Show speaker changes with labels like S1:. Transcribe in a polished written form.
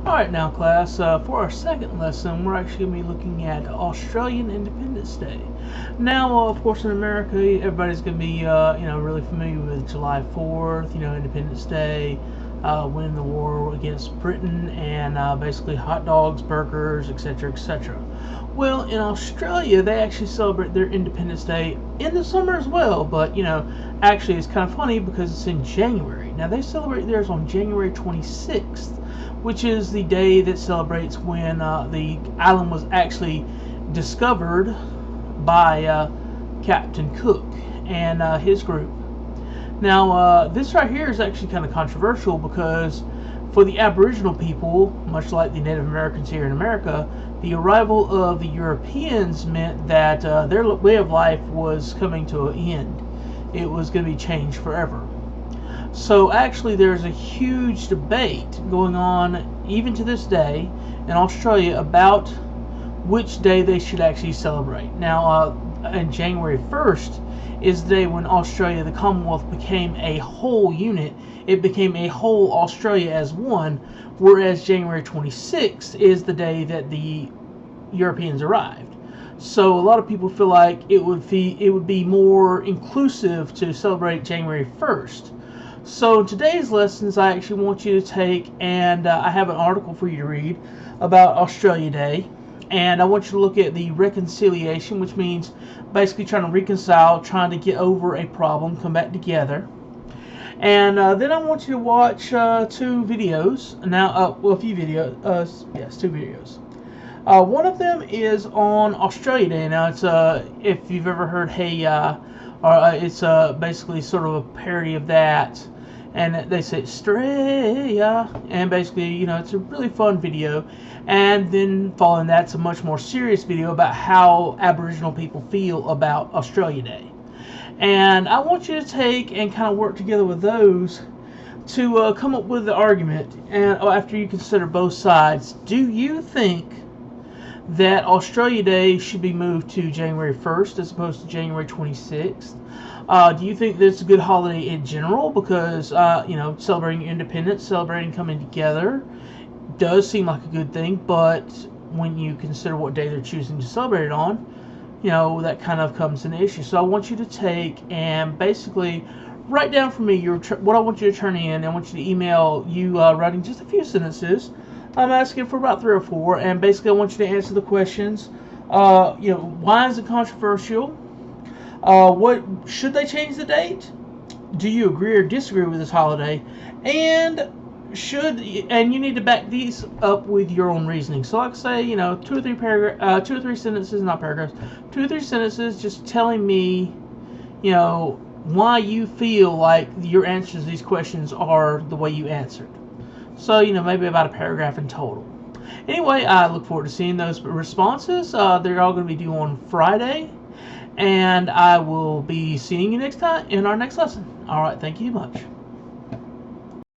S1: Alright now class, for our second lesson we're actually going to be looking at Australian Independence Day. Now of course in America everybody's going to be really familiar with July 4th, Independence Day, winning the war against Britain, and basically hot dogs, burgers, etc, etc. Well, in Australia they actually celebrate their Independence Day in the summer as well, but actually it's kind of funny because it's in January. Now they celebrate theirs on January 26th, which is the day that celebrates when the island was actually discovered by Captain Cook and his group. Now, this right here is actually kind of controversial because for the Aboriginal people, much like the Native Americans here in America, the arrival of the Europeans meant that their way of life was coming to an end. It was going to be changed forever. So actually there's a huge debate going on even to this day in Australia about which day they should actually celebrate. Now on January 1st is the day when Australia, the Commonwealth, became a whole unit. It became a whole Australia as one, whereas January 26th is the day that the Europeans arrived. So a lot of people feel like it would be more inclusive to celebrate January 1st. So today's lessons I actually want you to take, and I have an article for you to read about Australia Day, and I want you to look at the reconciliation, which means basically trying to reconcile, trying to get over a problem, come back together. And then I want you to watch two videos. Now, well, a few videos. Yes, two videos. One of them is on Australia Day. Now, it's if you've ever heard Hey Ya, it's basically sort of a parody of that. And they say Australia, and basically, it's a really fun video. And then following that's a much more serious video about how Aboriginal people feel about Australia Day. And I want you to take and kind of work together with those to come up with the argument. And after you consider both sides, do you think that Australia Day should be moved to January 1st as opposed to January 26th? Do you think that it's a good holiday in general because, celebrating independence, celebrating coming together does seem like a good thing, but when you consider what day they're choosing to celebrate it on, that kind of comes an issue. So I want you to take and basically write down for me what I want you to turn in. I want you to email you writing just a few sentences. I'm asking for about 3 or 4, and basically I want you to answer the questions. Why is it controversial? What should they change the date? Do you agree or disagree with this holiday? And you need to back these up with your own reasoning. So like say, 2 or 3 sentences, not paragraphs, 2 or 3 sentences just telling me, why you feel like your answers to these questions are the way you answered. So, maybe about a paragraph in total. Anyway, I look forward to seeing those responses. They're all going to be due on Friday. And I will be seeing you next time in our next lesson. Alright, thank you much.